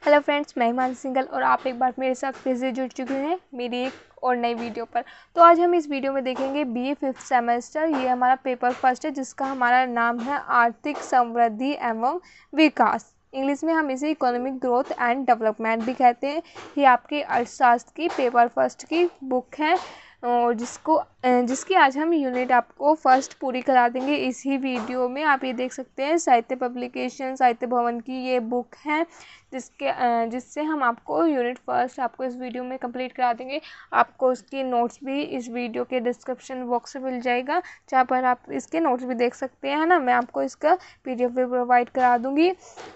Hello friends, मैं हिमांशु सिंघल और आप एक बार मेरे साथ फिर से जुड़ चुके हैं मेरी एक और नई वीडियो पर। तो आज हम इस वीडियो में देखेंगे बीए 5th सेमेस्टर। ये हमारा पेपर फर्स्ट है जिसका हमारा नाम है आर्थिक समृद्धि एवं विकास। इंग्लिश में हम इसे इकोनॉमिक ग्रोथ एंड डेवलपमेंट भी कहते हैं। ये आपकी अर्थशास्त्र की पेपर फर्स्ट की बुक है और जिसकी आज हम यूनिट आपको फर्स्ट पूरी करा देंगे इसी वीडियो में। आप ये देख सकते हैं साहित्य पब्लिकेशन साहित्य भवन की ये बुक है जिससे हम आपको यूनिट फर्स्ट आपको इस वीडियो में कंप्लीट करा देंगे। आपको उसकी नोट्स भी इस वीडियो के डिस्क्रिप्शन बॉक्स में मिल जाएगा, जहाँ पर आप इसके नोट्स भी देख सकते हैं, है ना। मैं आपको इसका पीडीएफ भी प्रोवाइड करा दूँगी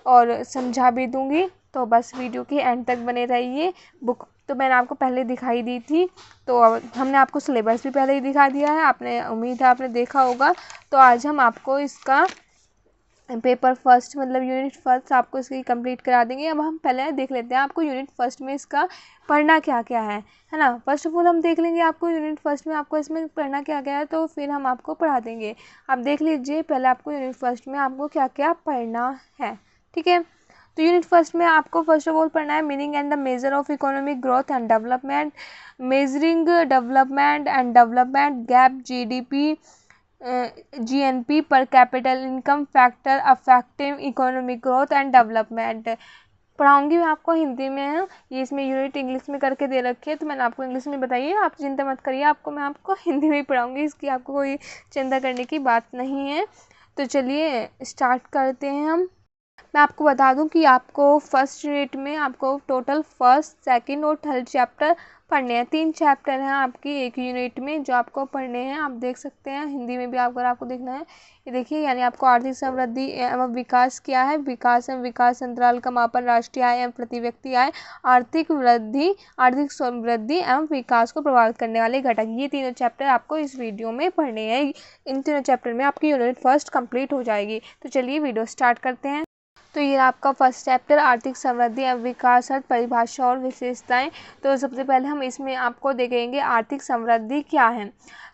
और समझा भी दूँगी, तो बस वीडियो के एंड तक बने रहिए। बुक तो मैंने आपको पहले दिखाई दी थी, तो हमने आपको सिलेबस भी पहले ही दिखा दिया है, आपने उम्मीद है आपने देखा होगा। तो आज हम आपको इसका पेपर फर्स्ट मतलब यूनिट फर्स्ट आपको इसकी कंप्लीट करा देंगे। अब हम पहले देख लेते हैं आपको यूनिट फर्स्ट में इसका पढ़ना क्या क्या है ना। फर्स्ट ऑफ ऑल हम देख लेंगे आपको यूनिट फर्स्ट में आपको इसमें पढ़ना क्या क्या है, तो फिर हम आपको पढ़ा देंगे। आप देख लीजिए पहले आपको यूनिट फर्स्ट में आपको क्या क्या पढ़ना है, ठीक है। तो यूनिट फर्स्ट में आपको फर्स्ट ऑफ ऑल पढ़ना है meaning and the measure of economic growth and development, measuring development and development gap, GDP, GNP per capital income factor affective economic growth and development. पढ़ाऊंगी मैं आपको हिंदी में है, ये इसमें यूनिट इंग्लिश में करके दे रखी है, तो मैंने आपको इंग्लिश में बताइए, आप चिंता मत करिए, मैं आपको हिंदी में ही पढ़ाऊंगी, इसकी आपको कोई चिंता करने की बात नहीं है। तो चलिए स्टार्ट करते हैं हम। मैं आपको बता दूं कि आपको फर्स्ट यूनिट में आपको टोटल फर्स्ट सेकंड और थर्ड चैप्टर पढ़ने हैं। 3 चैप्टर हैं आपकी एक यूनिट में जो आपको पढ़ने हैं। आप देख सकते हैं हिंदी में भी अगर आपको देखना है, ये देखिए, यानी आपको आर्थिक समृद्धि एवं विकास क्या है, विकास एवं विकास अंतराल का मापन, राष्ट्रीय आय एवं प्रति व्यक्ति आय, आर्थिक वृद्धि, आर्थिक समृद्धि एवं विकास को प्रभावित करने वाले घटक, ये तीनों चैप्टर आपको इस वीडियो में पढ़ने हैं। इन तीनों चैप्टर में आपकी यूनिट फर्स्ट कंप्लीट हो जाएगी। तो चलिए वीडियो स्टार्ट करते हैं। तो ये आपका फर्स्ट चैप्टर आर्थिक समृद्धि एवं विकास अर्थ परिभाषा और विशेषताएं। तो सबसे पहले हम इसमें आपको देखेंगे आर्थिक समृद्धि क्या है।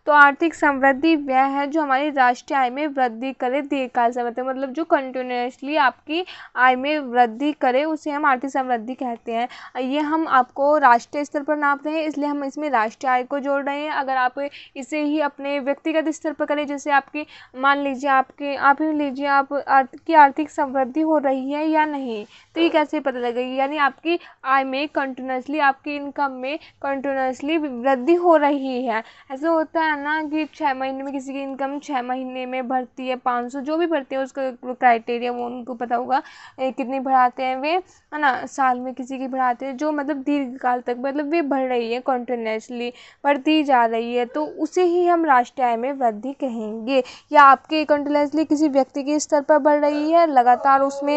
तो आर्थिक समृद्धि वह है जो हमारी राष्ट्रीय आय में वृद्धि करे दीर्घकाल समय तक, मतलब जो कंटिन्यूसली आपकी आय में वृद्धि करे उसे हम आर्थिक समृद्धि कहते हैं। ये हम आपको राष्ट्रीय स्तर पर नाप रहे हैं, इसलिए हम इसमें राष्ट्रीय आय को जोड़ रहे हैं। अगर आप इसे ही अपने व्यक्तिगत स्तर पर करें, जैसे आपकी मान लीजिए आप ही लीजिए की आर्थिक समृद्धि हो रही है या नहीं, तो ये कैसे पता लगेगी, यानी आपकी आय में कंटिन्यूसली आपकी इनकम में कंटिन्यूसली वृद्धि हो रही है। ऐसा होता है ना कि 6 महीने में किसी की इनकम 6 महीने में बढ़ती है 500, जो भी बढ़ती है उसका क्राइटेरिया वो उनको पता होगा कितनी बढ़ाते हैं वे, है ना। साल में किसी की बढ़ाते हैं जो मतलब दीर्घकाल तक मतलब वे बढ़ रही है, कंटिन्यूसली बढ़ती जा रही है, तो उसे ही हम राष्ट्रीय आय में वृद्धि कहेंगे। या आपके कंटिन्यूसली किसी व्यक्ति के स्तर पर बढ़ रही है, लगातार उसमें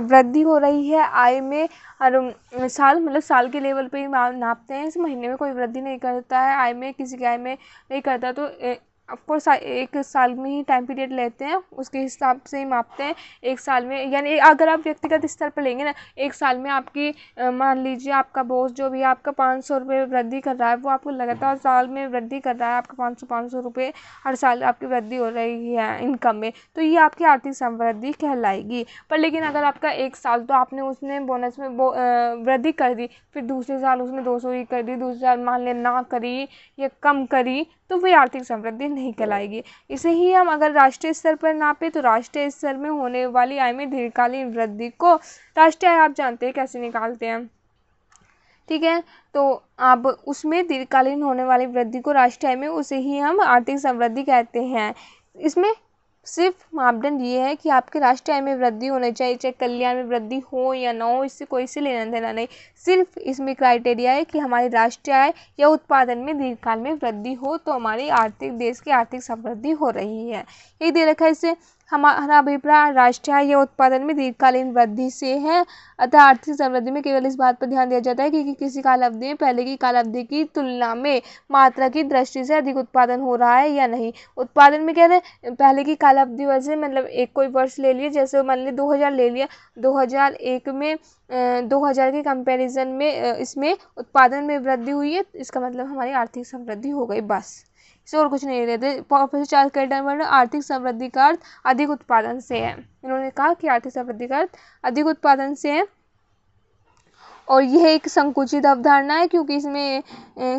वृद्धि हो रही है आय में, और साल के लेवल पे ही नापते हैं, इस महीने में कोई वृद्धि नहीं करता है आय में, किसी की आय में नहीं करता, तो ऑफकोर्स एक साल में ही टाइम पीरियड लेते हैं, उसके हिसाब से ही मापते हैं। एक साल में, यानी अगर आप व्यक्तिगत स्तर पर लेंगे ना, एक साल में आपकी मान लीजिए आपका बॉस जो भी आपका 500 रुपये वृद्धि कर रहा है, वो आपको लगातार साल में वृद्धि कर रहा है, आपका 500 रुपये हर साल आपकी वृद्धि हो रही है इनकम में, तो ये आपकी आर्थिक समृद्धि कहलाएगी। पर लेकिन अगर आपका एक साल तो आपने उसने बोनस में वृद्धि कर दी, फिर दूसरे साल उसने 200 ही कर दी, दूसरे साल मान लें ना करी या कम करी, तो वह आर्थिक समृद्धि नहीं कहलाएगी। इसे ही हम अगर राष्ट्रीय स्तर पर नापे तो राष्ट्रीय स्तर में होने वाली आय में दीर्घकालीन वृद्धि को राष्ट्रीय आय आप जानते हैं कैसे निकालते हैं, ठीक है। तो अब उसमें दीर्घकालीन होने वाली वृद्धि को राष्ट्रीय आय में उसे ही हम आर्थिक समृद्धि कहते हैं। इसमें सिर्फ मापदंड ये है कि आपके राष्ट्रीय आय में वृद्धि होनी चाहिए, चाहे कल्याण में वृद्धि हो या ना हो, इससे कोई से लेना देना नहीं। सिर्फ इसमें क्राइटेरिया है कि हमारी राष्ट्रीय आय या उत्पादन में दीर्घकाल में वृद्धि हो, तो हमारी देश की आर्थिक समृद्धि हो रही है। यही दे रखा है इससे। हमारा अभिप्राय राष्ट्रीय आय या उत्पादन में दीर्घकालीन वृद्धि से है। अतः आर्थिक समृद्धि में केवल इस बात पर ध्यान दिया जाता है कि किसी काल अवधि में पहले की काल अवधि की तुलना में मात्रा की दृष्टि से अधिक उत्पादन हो रहा है या नहीं। उत्पादन में कह रहे हैं पहले की काल अवधि वजह मतलब एक कोई वर्ष ले लिए, जैसे मान लीजिए 2000 ले लिया, 2001 में 2000 के कंपैरिजन में इसमें उत्पादन में वृद्धि हुई है, इसका मतलब हमारी आर्थिक समृद्धि हो गई, बस, इसे और कुछ नहीं रहते। प्रोफेसर चार्ल्स कैल्डर आर्थिक समृद्धि का अर्थ अधिक उत्पादन से है। इन्होंने कहा कि आर्थिक समृद्धि का अर्थ अधिक उत्पादन से है। और यह एक संकुचित अवधारणा है क्योंकि इसमें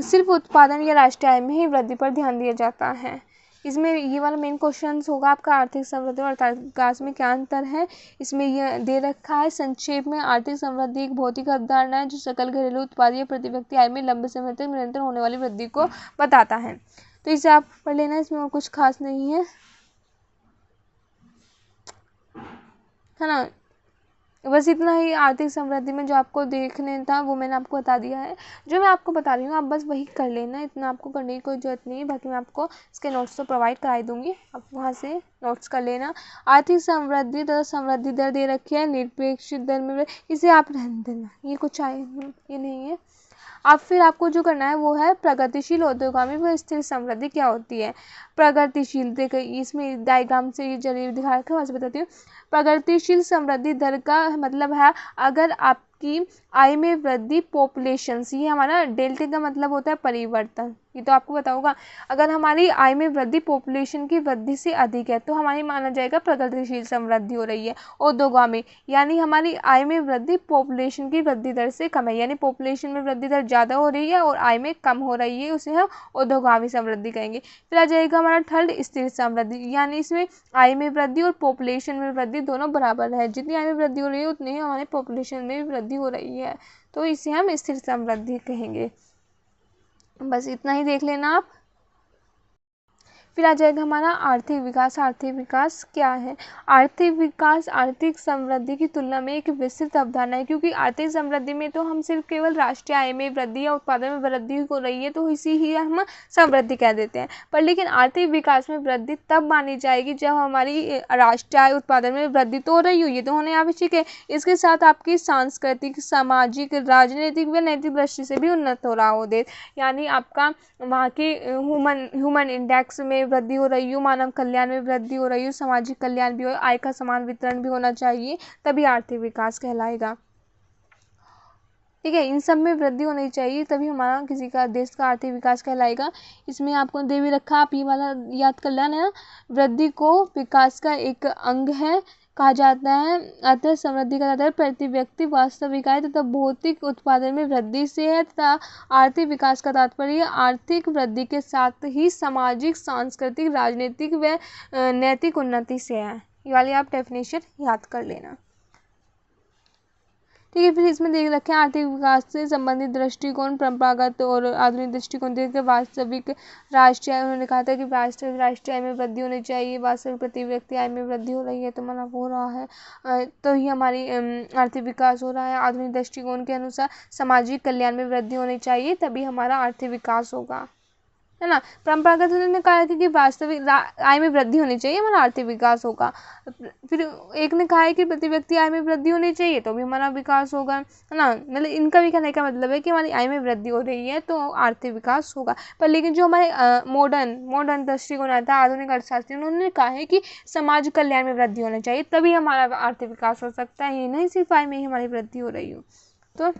सिर्फ उत्पादन या राष्ट्रीय आय में ही वृद्धि पर ध्यान दिया जाता है। इसमें ये वाला मेन क्वेश्चन होगा आपका, आर्थिक समृद्धि और आर्थिक विकास में क्या अंतर है। इसमें यह दे रखा है संक्षेप में, आर्थिक समृद्धि एक भौतिक अवधारणा है जो सकल घरेलू उत्पाद या प्रति व्यक्ति आय में लंबे समय तक निरंतर होने वाली वृद्धि को बताता है। तो इसे आप पढ़ लेना, इसमें और कुछ खास नहीं है ना। बस इतना ही आर्थिक समृद्धि में जो आपको देखने था वो मैंने आपको बता दिया है। जो मैं आपको बता रही हूँ आप बस वही कर लेना, इतना आपको करने की कोई जरूरत नहीं है। बाकी मैं आपको इसके नोट्स तो प्रोवाइड कराई दूंगी, आप वहाँ से नोट्स कर लेना। आर्थिक समृद्धि तथा समृद्धि दर दे रखी है, निरपेक्ष दर में इसे आप रहने देना, ये कुछ ये नहीं है। अब फिर आपको जो करना है वो है प्रगतिशील उद्योगामी व स्थिर समृद्धि क्या होती है। प्रगतिशील, देखो इसमें डायग्राम से ये जरिए दिखा रखा है, वहाँ से बताती हूँ। प्रगतिशील समृद्धि दर का मतलब है अगर आपकी आय में वृद्धि, पॉपुलेशन, ये हमारा डेल्टा का मतलब होता है परिवर्तन, ये तो आपको पता होगा। अगर हमारी आय में वृद्धि पॉपुलेशन की वृद्धि से अधिक है तो हमारी माना जाएगा प्रगतिशील समृद्धि हो रही है। उद्योगामी यानी हमारी आय में वृद्धि पॉपुलेशन की वृद्धि दर से कम है, यानी पॉपुलेशन में वृद्धि दर ज़्यादा हो रही है और आय में कम हो रही है, उसे हम उद्योगामी समृद्धि कहेंगे। फिर आ जाएगा हमारा थर्ड, स्थिर समृद्धि, यानी इसमें आय में वृद्धि और पॉपुलेशन में वृद्धि दोनों बराबर है, जितनी आय में वृद्धि हो रही है उतनी ही हमारे पॉपुलेशन में भी वृद्धि हो रही है, तो इसे हम स्थिर समृद्धि कहेंगे। बस इतना ही देख लेना आप। फिर आ जाएगा हमारा आर्थिक विकास। आर्थिक विकास क्या है। आर्थिक विकास आर्थिक समृद्धि की तुलना में एक विस्तृत अवधारणा है, क्योंकि आर्थिक समृद्धि में तो हम सिर्फ केवल राष्ट्रीय आय में वृद्धि या उत्पादन में वृद्धि हो रही है तो इसी ही हम समृद्धि कह देते हैं। पर लेकिन आर्थिक विकास में वृद्धि तब मानी जाएगी जब हमारी राष्ट्रीय आय उत्पादन में वृद्धि तो हो रही हो, ये तो होने आवश्यक है, इसके साथ आपकी सांस्कृतिक, सामाजिक, राजनीतिक व नैतिक दृष्टि से भी उन्नत हो रहा हो देश, यानी आपका वहाँ के ह्यूमन इंडेक्स में वृद्धि हो रही हो, मानव कल्याण में वृद्धि हो रही हो, सामाजिक कल्याण भी हो, आय का समान वितरण भी होना चाहिए, तभी आर्थिक विकास कहलाएगा। ठीक है, इन सब में वृद्धि होनी चाहिए तभी हमारा किसी का देश का आर्थिक विकास कहलाएगा। इसमें आपको दे भी रखा, आप ये वाला याद कर लेना है, वृद्धि को विकास का एक अंग है कहा जाता है। अतः समृद्धि का तात्पर्य प्रति व्यक्ति वास्तविक आय तथा भौतिक उत्पादन में वृद्धि से है, तथा आर्थिक विकास का तात्पर्य आर्थिक वृद्धि के साथ ही सामाजिक, सांस्कृतिक, राजनीतिक व नैतिक उन्नति से है। ये वाली आप डेफिनेशन याद कर लेना। ठीक है, फिर इसमें देख रखे हैं आर्थिक विकास से संबंधित दृष्टिकोण, परंपरागत और आधुनिक दृष्टिकोण देख वास्तविक राष्ट्रीय आय। उन्होंने कहा था कि राष्ट्रीय आय में वृद्धि होनी चाहिए, वास्तविक प्रति व्यक्ति आय में वृद्धि हो रही है तो माना हो रहा है, तो ही हमारी आर्थिक विकास हो रहा है। आधुनिक दृष्टिकोण के अनुसार सामाजिक कल्याण में वृद्धि होनी चाहिए तभी हमारा आर्थिक विकास होगा, है ना। परंपरागत ने कहा है कि वास्तविक आय में वृद्धि होनी चाहिए, हमारा आर्थिक विकास होगा। फिर एक ने कहा है कि प्रति व्यक्ति आय में वृद्धि होनी चाहिए तो भी हमारा विकास होगा, है ना। मतलब इनका भी कहने का मतलब है कि हमारी आय में वृद्धि हो रही है तो आर्थिक विकास होगा। पर लेकिन जो हमारे मॉडर्न दृष्टिकोण आता है, आधुनिक अर्थशास्त्री, उन्होंने कहा है कि समाज कल्याण में वृद्धि होनी चाहिए तभी हमारा आर्थिक विकास हो सकता है, ये नहीं सिर्फ आय में ही हमारी वृद्धि हो रही हो। तो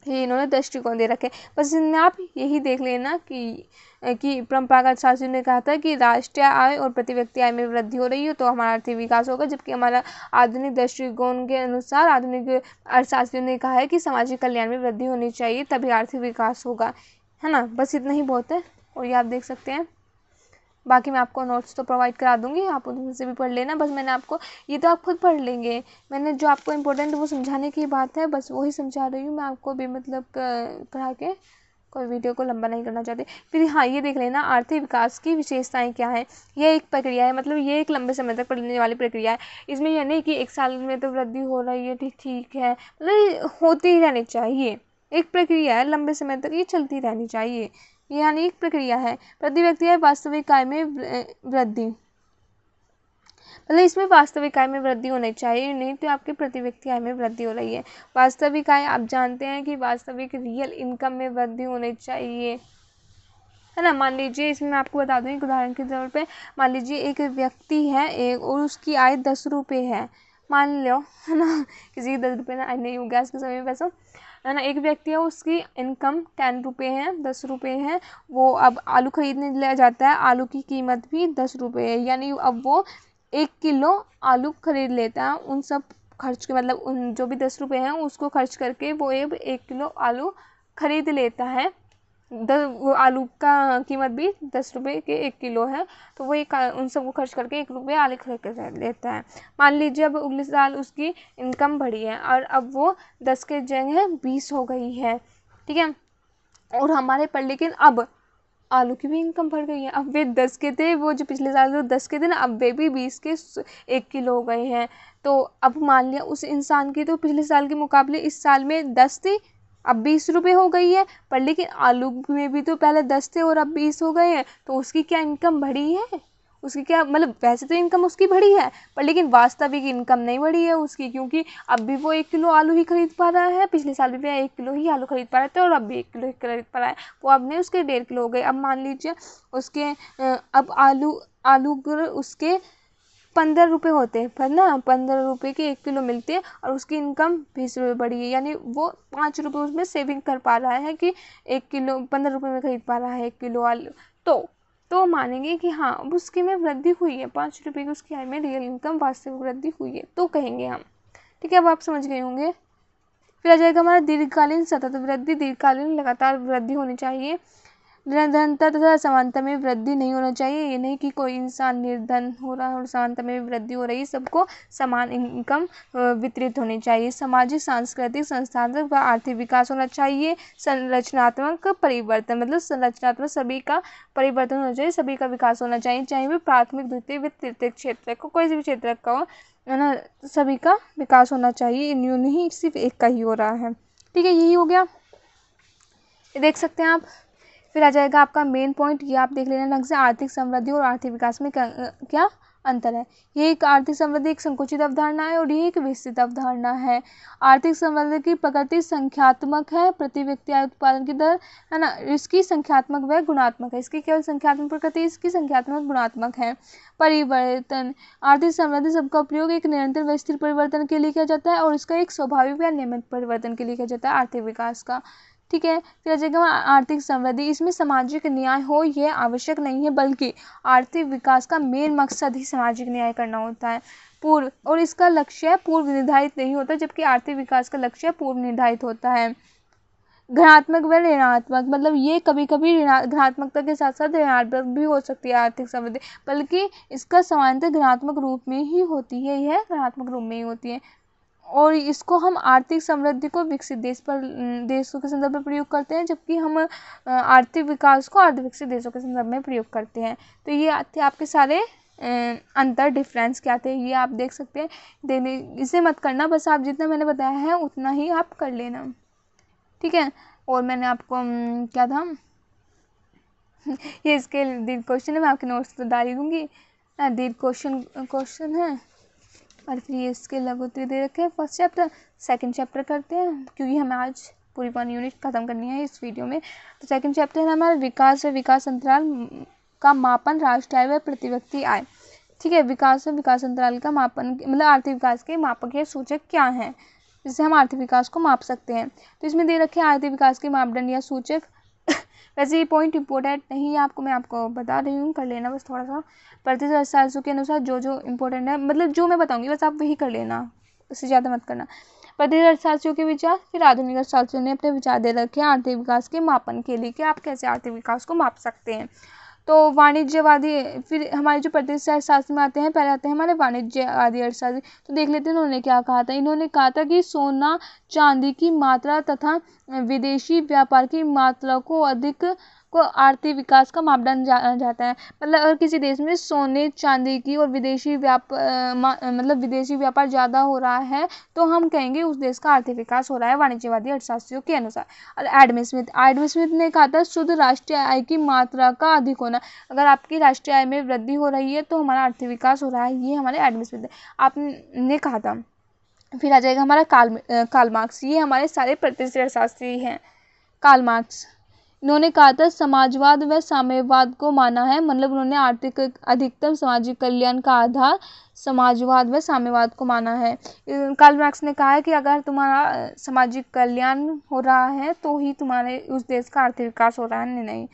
ये इन्होंने दृष्टिकोण दे रखे। बस इनमें आप यही देख लेना कि परंपरागत शास्त्री ने कहा था कि राष्ट्रीय आय और प्रति व्यक्ति आय में वृद्धि हो रही हो तो हमारा आर्थिक विकास होगा, जबकि हमारा आधुनिक दृष्टिकोण के अनुसार आधुनिक अर्थशास्त्रियों ने कहा है कि सामाजिक कल्याण में वृद्धि होनी चाहिए तभी आर्थिक विकास होगा, है ना। बस इतना ही बहुत है और ये आप देख सकते हैं। बाकी मैं आपको नोट्स तो प्रोवाइड करा दूंगी, आप उनमें से भी पढ़ लेना। बस मैंने आपको, ये तो आप खुद पढ़ लेंगे, मैंने जो आपको इम्पोर्टेंट वो समझाने की बात है बस वही समझा रही हूँ मैं आपको भी, मतलब पढ़ा के कोई वीडियो को लंबा नहीं करना चाहती। फिर हाँ, ये देख लेना आर्थिक विकास की विशेषताएं क्या है। यह एक प्रक्रिया है, मतलब ये एक लंबे समय तक पढ़ने वाली प्रक्रिया है। इसमें यह नहीं कि एक साल में तो वृद्धि हो रही है ठीक है, मतलब होती ही रहनी चाहिए। एक प्रक्रिया है, लंबे समय तक ये चलती रहनी चाहिए, यानी एक प्रक्रिया है। प्रति व्यक्ति आय वास्तविक आय में वृद्धि, मतलब इसमें वास्तविक आय में वृद्धि होनी चाहिए, नहीं तो आपके प्रति व्यक्ति आय में वृद्धि हो रही है। वास्तविक आय आप जानते हैं कि वास्तविक रियल इनकम में वृद्धि होनी चाहिए, है ना। मान लीजिए, इसमें मैं आपको बता दूं एक उदाहरण के तौर पे, मान लीजिए एक व्यक्ति है एक और उसकी आय 10 रुपये है, मान लो, है ना। किसी की 10 रुपये ना आय नहीं होगा आज के समय में वैसे, है ना। एक व्यक्ति है उसकी इनकम 10 रुपये है, 10 रुपये है, वो अब आलू खरीदने ले जाता है, आलू की कीमत भी 10 रुपये है, यानी अब वो 1 किलो आलू खरीद लेता है उन सब खर्च के मतलब उन जो भी 10 रुपये हैं उसको खर्च करके वो 1 किलो आलू खरीद लेता है। वो आलू का कीमत भी 10 रुपये के 1 किलो है, तो वो उन सबको खर्च करके 1 रुपये आलू खरीद कर लेता है। मान लीजिए अब अगले साल उसकी इनकम बढ़ी है और अब वो 10 के जगह 20 हो गई है, ठीक है। और हमारे पर लेकिन अब आलू की भी इनकम बढ़ गई है। अब वे 10 के थे, वो जो पिछले साल जो 10 के थे ना, अब वे भी 20 के 1 किलो हो गए हैं। तो अब मान लिया उस इंसान की तो पिछले साल के मुकाबले इस साल में 10 थी, अब 20 रुपये हो गई है, पर लेकिन आलू में भी तो पहले 10 थे और अब 20 हो गए हैं, तो उसकी क्या इनकम बढ़ी है? उसकी क्या मतलब वैसे तो इनकम उसकी बढ़ी है, पर लेकिन वास्तविक इनकम नहीं बढ़ी है उसकी, क्योंकि अब भी वो 1 किलो आलू ही खरीद पा रहा है। पिछले साल भी वो 1 किलो ही आलू खरीद पा रहे थे और अब भी 1 किलो ही खरीद पा रहा है। वो अब नहीं, उसके 1.5 किलो हो गए। अब मान लीजिए उसके अब आलू उसके 15 रुपये होते हैं, पर ना 15 रुपये के 1 किलो मिलते हैं और उसकी इनकम 20 रुपये बढ़ी है, यानी वो 5 रुपये उसमें सेविंग कर पा रहा है कि 1 किलो 15 रुपये में खरीद पा रहा है 1 किलो आलू। तो मानेंगे कि हाँ अब उसकी में वृद्धि हुई है, 5 रुपये की उसकी आय में रियल इनकम वास्तविक वृद्धि हुई है, तो कहेंगे हम, ठीक है। अब आप समझ गए होंगे। फिर आ जाएगा हमारा दीर्घकालीन सतत वृद्धि। दीर्घकालीन लगातार वृद्धि होनी चाहिए। निर्धनता तथा समानता में वृद्धि नहीं होना चाहिए। ये नहीं कि कोई इंसान निर्धन हो रहा है और समानता में वृद्धि हो रही है, सबको समान इनकम वितरित होनी चाहिए। सामाजिक, सांस्कृतिक, संस्थागत व आर्थिक विकास होना चाहिए। संरचनात्मक परिवर्तन मतलब संरचनात्मक सभी का परिवर्तन होना चाहिए, सभी का विकास होना चाहिए, चाहे वो प्राथमिक, द्वितीय व तृतीय क्षेत्र को, कोई भी क्षेत्र का हो, है ना, सभी का विकास होना चाहिए। यूं नहीं सिर्फ एक का ही हो रहा है, ठीक है। यही हो गया, ये देख सकते हैं आप। फिर आ जाएगा आपका मेन पॉइंट, ये आप देख लेना ढंग से। आर्थिक समृद्धि और आर्थिक विकास में क्या अंतर है। ये एक आर्थिक समृद्धि एक संकुचित अवधारणा है और ये एक विस्तृत अवधारणा है। आर्थिक समृद्धि की प्रकृति संख्यात्मक है, प्रति व्यक्ति आय उत्पादन की दर, है ना, इसकी संख्यात्मक व गुणात्मक है। इसकी केवल संख्यात्मक प्रकृति, इसकी संख्यात्मक गुणात्मक है। परिवर्तन, आर्थिक समृद्धि सबका उपयोग एक निरंतर व स्थिर परिवर्तन के लिए किया जाता है और इसका एक स्वाभाविक या नियमित परिवर्तन के लिए किया जाता है आर्थिक विकास का, ठीक है। फिर आ जाएगा आर्थिक समृद्धि, इसमें सामाजिक न्याय हो यह आवश्यक नहीं है, बल्कि आर्थिक विकास का मेन मकसद ही सामाजिक न्याय करना होता है। पूर्व और इसका लक्ष्य पूर्व निर्धारित नहीं होता, जबकि आर्थिक विकास का लक्ष्य पूर्व निर्धारित होता है। धनात्मक व ऋणात्मक मतलब ये कभी कभी धनात्मकता के साथ साथ ऋणात्मक भी हो सकती है आर्थिक समृद्धि, बल्कि इसका सामान्यतः धनात्मक रूप में ही होती है, यह धनात्मक रूप में ही होती है। और इसको हम आर्थिक समृद्धि को विकसित देशों के संदर्भ में प्रयोग करते हैं, जबकि हम आर्थिक विकास को अर्ध विकसित देशों के संदर्भ में प्रयोग करते हैं। तो ये थे आपके सारे अंतर, डिफरेंस क्या थे, ये आप देख सकते हैं। देने इसे मत करना, बस आप जितना मैंने बताया है उतना ही आप कर लेना, ठीक है। और मैंने आपको क्या था ये इसके दीर्घ क्वेश्चन है, मैं आपके नोट्स तो डाल ही दूँगी। दीर्घ क्वेश्चन है और फिर ये इसके लघु उत्तर दे रखे हैं। फर्स्ट चैप्टर, सेकंड चैप्टर करते हैं क्योंकि हमें आज पूरी 1 यूनिट खत्म करनी है इस वीडियो में। तो सेकंड चैप्टर है हमारा विकास व विकास अंतराल का मापन, राष्ट्रीय आय व प्रति व्यक्ति आय, ठीक है। विकास व विकास अंतराल का मापन मतलब आर्थिक विकास के मापक या सूचक क्या हैं, जिससे हम आर्थिक विकास को माप सकते हैं। तो इसमें दे रखे हैं आर्थिक विकास के मापदंड या सूचक। वैसे ये पॉइंट इम्पोर्टेंट नहीं है, मैं आपको बता रही हूँ, कर लेना बस थोड़ा सा। प्रतिशत अर्थशास्त्र के अनुसार जो इम्पोर्टेंट है, मतलब जो मैं बताऊँगी बस आप वही कर लेना, उससे ज़्यादा मत करना। प्रतिशत अर्थशास्त्रियों के विचार, फिर आधुनिक अर्थशास्त्रियों ने अपने विचार दे रखे हैं आर्थिक विकास के मापन के लिए कि आप कैसे आर्थिक विकास को माप सकते हैं। तो वाणिज्यवादी, फिर हमारे जो प्रतिशत अर्थशास्त्र में आते हैं, पहले आते हैं हमारे वाणिज्यवादी अर्थशास्त्री। तो देख लेते हैं उन्होंने क्या कहा था। इन्होंने कहा था कि सोना चांदी की मात्रा तथा विदेशी व्यापार की मात्रा को अधिक को आर्थिक विकास का मापदंड जाना जाता है। मतलब अगर किसी देश में सोने चांदी की और विदेशी विदेशी व्यापार ज़्यादा हो रहा है तो हम कहेंगे उस देश का आर्थिक विकास हो रहा है, वाणिज्यवादी अर्थशास्त्रियों के अनुसार। और एडम स्मिथ ने कहा था शुद्ध राष्ट्रीय आय की मात्रा का अधिक होना। अगर आपकी राष्ट्रीय आय में वृद्धि हो रही है तो हमारा आर्थिक विकास हो रहा है, ये हमारे एडम स्मिथ आपने कहा था। फिर आ जाएगा हमारा कार्ल मार्क्स, ये हमारे सारे प्रतिष्ठित अर्थशास्त्री हैं। कार्ल मार्क्स, इन्होंने कहा था समाजवाद व साम्यवाद को माना है, मतलब उन्होंने आर्थिक अधिकतम सामाजिक कल्याण का आधार समाजवाद व साम्यवाद को माना है। कार्ल मार्क्स ने कहा है कि अगर तुम्हारा सामाजिक कल्याण हो रहा है तो ही तुम्हारे उस देश का आर्थिक विकास हो रहा है, नहीं।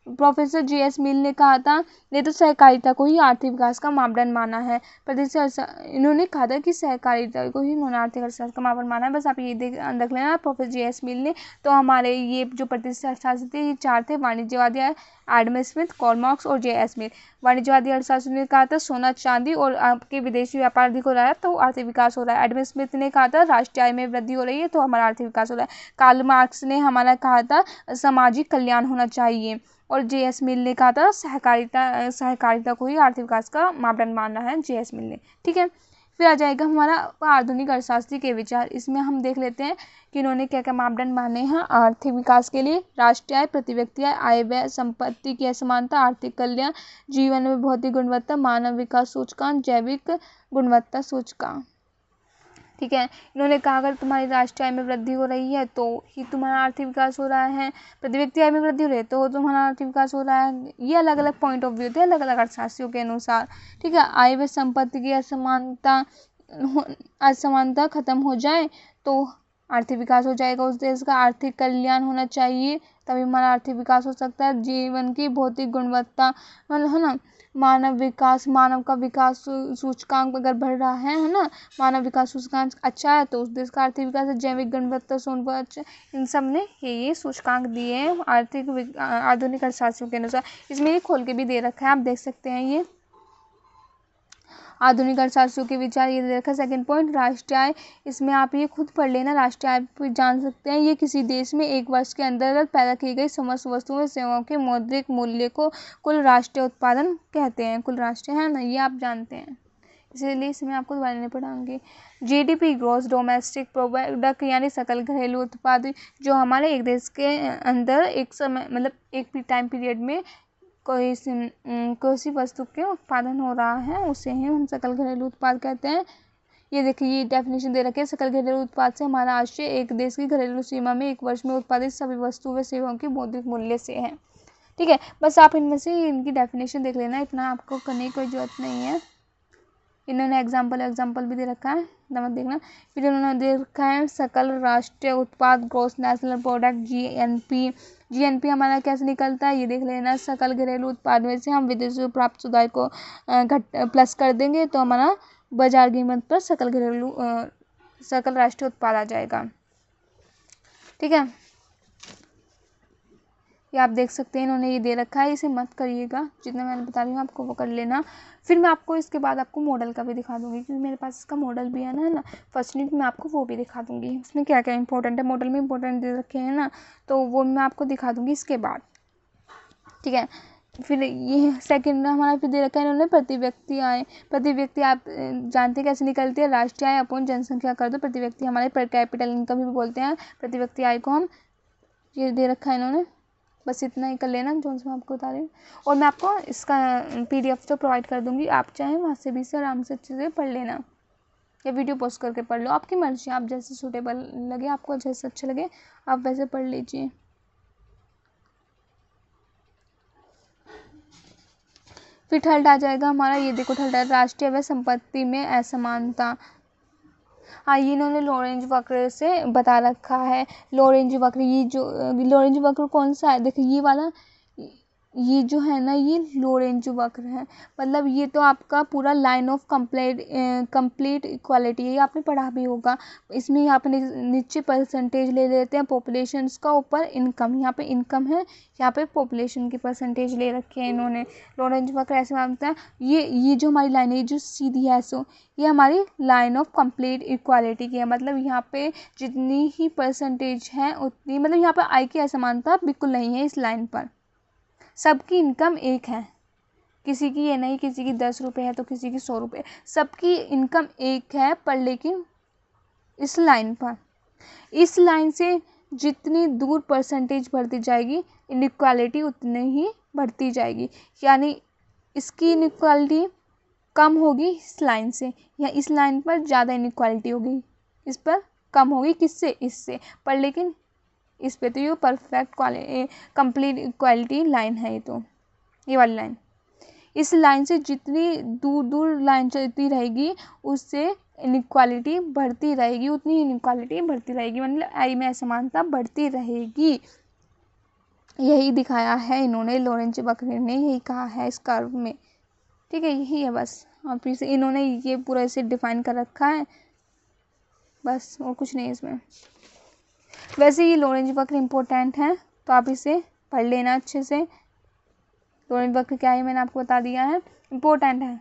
प्रोफेसर JS मिल ने कहा था, ने तो सहकारिता को ही आर्थिक विकास का मापदंड माना है। इन्होंने कहा था कि सहकारिता को ही इन्होंने आर्थिक अर्थशास्त्र का मापदंड माना है। बस आप ये रख लेना प्रोफेसर JS मिल ने। तो हमारे ये जो प्रतिष्ठित अर्थशास्त्री थे ये 4 थे, वाणिज्यवादी एडम स्मिथ, कार्ल मार्क्स और JS मिल। वाणिज्यवादी अर्थशास्त्री ने कहा था सोना चांदी और आपके विदेशी व्यापार अधिक हो रहा है तो आर्थिक विकास हो रहा है। एडम स्मिथ ने कहा था राष्ट्रीय आय में वृद्धि हो रही है तो हमारा आर्थिक विकास हो रहा है। कार्ल मार्क्स ने हमारा कहा था सामाजिक कल्याण होना चाहिए। और JS मिल ने कहा था सहकारिता को ही आर्थिक विकास का मापदंड मानना है, JS मिल ने। ठीक है, फिर आ जाएगा हमारा आधुनिक अर्थशास्त्री के विचार। इसमें हम देख लेते हैं कि इन्होंने क्या क्या मापदंड माने हैं आर्थिक विकास के लिए। राष्ट्रीय आय, प्रति व्यक्ति आय, आय व्यय, संपत्ति की असमानता, आर्थिक कल्याण, जीवन में भौतिक गुणवत्ता, मानव विकास सूचकांक, जैविक गुणवत्ता सूचकांक। ठीक है, इन्होंने कहा अगर तुम्हारी राष्ट्रीय आय में वृद्धि हो रही है तो ही तुम्हारा आर्थिक विकास हो रहा है, प्रति व्यक्ति आय में वृद्धि हो रही है तो तुम्हारा आर्थिक विकास हो रहा है। ये अलग अलग पॉइंट ऑफ व्यू थे अलग अलग अर्थशास्त्रियों के अनुसार। ठीक है, आय व संपत्ति की असमानता खत्म हो जाए तो आर्थिक विकास हो जाएगा उस देश का। आर्थिक कल्याण होना चाहिए तभी हमारा आर्थिक विकास हो सकता है। जीवन की भौतिक गुणवत्ता है ना, मानव विकास, मानव का विकास सूचकांक अगर बढ़ रहा है ना, मानव विकास सूचकांक अच्छा है तो उस देश का आर्थिक विकास है। जैविक गुणवत्ता, सोनपच, इन सब ने ये सूचकांक दिए हैं आर्थिक आधुनिक अर्थशास्त्रियों के अनुसार। इसमें ये खोल के भी दे रखा है, आप देख सकते हैं। ये आधुनिक अर्थशास्त्रियों के विचार ये दे रखा है। सेकंड पॉइंट राष्ट्रीय आय, इसमें आप ये खुद पढ़ लेना, राष्ट्रीय आय जान सकते हैं। ये किसी देश में एक वर्ष के अंतर्गत पैदा की गई समस्त वस्तुओं और सेवाओं के मौद्रिक मूल्य को कुल राष्ट्रीय उत्पादन कहते हैं। कुल राष्ट्रीय है ना, ये आप जानते हैं, इसीलिए इसमें आपको दोबारा नहीं पढ़ाऊंगी। GDP ग्रॉस डोमेस्टिक प्रोडक्ट यानी सकल घरेलू उत्पाद, जो हमारे एक देश के अंदर एक समय मतलब एक टाइम पीरियड में कोई सी वस्तु के उत्पादन हो रहा है उसे ही हम सकल घरेलू उत्पाद कहते हैं। ये देखिए ये डेफिनेशन दे रखी है, सकल घरेलू उत्पाद से हमारा आशय एक देश की घरेलू सीमा में एक वर्ष में उत्पादित सभी वस्तु व सेवाओं के मौद्रिक मूल्य से है। ठीक है, बस आप इनमें से इनकी डेफिनेशन देख लेना, इतना आपको करने की कोई जरूरत नहीं है। इन्होंने एग्जाम्पल भी दे रखा है, मत देखना। फिर उन्होंने दे रखा है सकल राष्ट्रीय उत्पाद ग्रॉस नेशनल प्रोडक्ट GNP हमारा कैसे निकलता है ये देख लेना। सकल घरेलू उत्पाद में से हम विदेश से प्राप्त सुधार को प्लस कर देंगे तो हमारा बाजार कीमत पर सकल राष्ट्रीय उत्पाद आ जाएगा। ठीक है, ये आप देख सकते हैं, इन्होंने ये दे रखा है, इसे मत करिएगा, जितना मैंने बता रही हूँ आपको वो कर लेना। फिर मैं आपको इसके बाद आपको मॉडल का भी दिखा दूंगी, क्योंकि मेरे पास इसका मॉडल भी है ना फर्स्ट यूनिट में आपको वो भी दिखा दूंगी, उसमें क्या क्या इंपॉर्टेंट है, मॉडल में इंपॉर्टेंट दे रखे हैं ना, तो वो मैं आपको दिखा दूंगी इसके बाद। ठीक है, फिर ये सेकंड हमारा फिर दे रखा है इन्होंने प्रति व्यक्ति आय। प्रति व्यक्ति आप जानते हैं कैसे निकलती है, राष्ट्रीय आय अपॉन जनसंख्या कर दो प्रति व्यक्ति, हमारे पर कैपिटल इनकम भी बोलते हैं प्रति व्यक्ति आय को हम। ये दे रखा है इन्होंने, बस इतना ही कर लेना जो मैं आपको बता रही हूँ। और मैं आपको इसका PDF तो प्रोवाइड कर दूँगी, आप चाहें वहाँ से भी इसे आराम से अच्छे से पढ़ लेना या वीडियो पोस्ट करके पढ़ लो, आपकी मर्जी, आप जैसे सूटेबल लगे, आपको जैसे अच्छा लगे आप वैसे पढ़ लीजिए। फिर थर्ड आ जाएगा हमारा, ये देखो थर्ड, राष्ट्रीय व संपत्ति में असमानता। हाँ, ये इन्होंने लॉरेंज वक्र से बता रखा है। लॉरेंज वक्र, ये जो लॉरेंज वक्र कौन सा है, देखिए ये वाला, ये जो है ना ये लॉरेंज वक्र है, मतलब ये तो आपका पूरा लाइन ऑफ कंप्लीट इक्वालिटी है, ये आपने पढ़ा भी होगा। इसमें यहाँ पे नीचे परसेंटेज ले लेते हैं पॉपुलेशंस का, ऊपर इनकम, यहाँ पे इनकम है, यहाँ पे पॉपुलेशन की परसेंटेज ले रखी है इन्होंने। लॉरेंज वक्र ऐसे मानता है, ये जो हमारी लाइन है, ये जो सीधी है सो ये हमारी लाइन ऑफ कंप्लीट इक्वालिटी की है, मतलब यहाँ पे जितनी ही परसेंटेज है उतनी, मतलब यहाँ पे आय की असमानता बिल्कुल नहीं है इस लाइन पर, सबकी इनकम एक है, किसी की ये नहीं किसी की 10 रुपये है तो किसी की 100 रुपये, सबकी इनकम एक है, पर लेकिन इस लाइन से जितनी दूर परसेंटेज बढ़ती जाएगी इनइक्वालिटी उतनी ही बढ़ती जाएगी, यानी इसकी इनइक्वालिटी कम होगी इस लाइन से, या इस लाइन पर ज़्यादा इनइक्वालिटी होगी, इस पर कम होगी, किससे, इससे, पर लेकिन इस पे तो ये परफेक्ट कंप्लीट इक्वालिटी लाइन है, ये तो ये वाली लाइन, इस लाइन से जितनी दूर लाइन चलती रहेगी उससे इनइक्वालिटी बढ़ती रहेगी, उतनी इनइक्वालिटी बढ़ती रहेगी, मतलब आय में असमानता बढ़ती रहेगी। यही दिखाया है इन्होंने, लॉरेंज बकरे ने यही कहा है इस कर्व में, ठीक है, यही है बस। और फिर से इन्होंने ये पूरा इसे डिफाइन कर रखा है बस, और कुछ नहीं इसमें। वैसे ये लॉरेंज वक्र इम्पोर्टेंट है, तो आप इसे पढ़ लेना अच्छे से। लॉरेंज वक्र क्या है मैंने आपको बता दिया है, इम्पोर्टेंट है,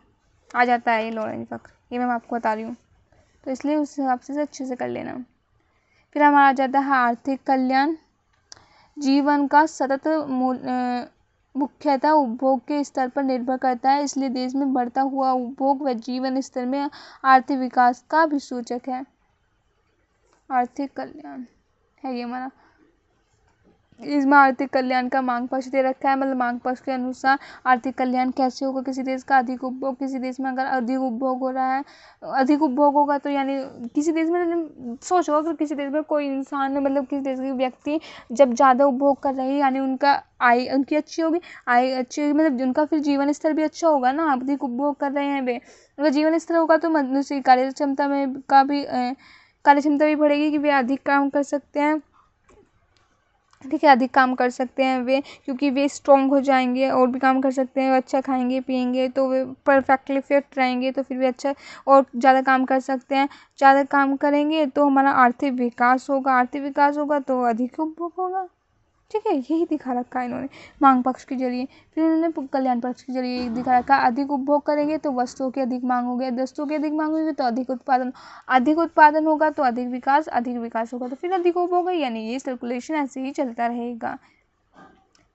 आ जाता है ये लॉरेंज वक्र, ये मैं आपको बता रही हूँ, तो इसलिए उस हिसाब से अच्छे से कर लेना। फिर हमारा आ जाता है आर्थिक कल्याण। जीवन का सतत मुख्यतः उपभोग के स्तर पर निर्भर करता है, इसलिए देश में बढ़ता हुआ उपभोग व जीवन स्तर में आर्थिक विकास का भी सूचक है। आर्थिक कल्याण है ये हमारा, इसमें आर्थिक कल्याण का मांग पक्ष दे रखा है, मतलब मांग पक्ष के अनुसार आर्थिक कल्याण कैसे होगा, किसी देश का अधिक उपभोग, किसी देश में अगर अधिक उपभोग हो रहा है, अधिक उपभोग होगा तो यानी किसी देश में, मतलब सोचो अगर किसी देश में कोई इंसान, मतलब किसी देश के व्यक्ति जब ज़्यादा उपभोग कर रहे हैं यानी उनका आय उनकी अच्छी होगी, आय अच्छी होगी, मतलब उनका फिर जीवन स्तर भी अच्छा होगा ना, अधिक उपभोग कर रहे हैं वे, उनका जीवन स्तर होगा तो मनुष्य की कार्य क्षमता में का भी कार्य क्षमता भी बढ़ेगी कि वे अधिक काम कर सकते हैं, ठीक है, अधिक काम कर सकते हैं वे, क्योंकि वे स्ट्रॉन्ग हो जाएंगे और भी काम कर सकते हैं, अच्छा खाएंगे पिएंगे तो वे परफेक्टली फिट रहेंगे, तो फिर भी अच्छा और ज़्यादा काम कर सकते हैं। ज़्यादा काम करेंगे तो हमारा आर्थिक विकास होगा, आर्थिक विकास होगा तो अधिक उपभोग होगा, ठीक है, यही दिखा रखा है इन्होंने मांग पक्ष के जरिए। फिर इन्होंने कल्याण पक्ष के जरिए दिखा रखा है, अधिक उपभोग करेंगे तो वस्तुओं की अधिक मांग होगी, वस्तुओं की अधिक मांग होगी तो अधिक उत्पादन होगा तो अधिक विकास होगा तो फिर अधिक उपभोग होगा, यानी ये सर्कुलेशन ऐसे ही चलता रहेगा।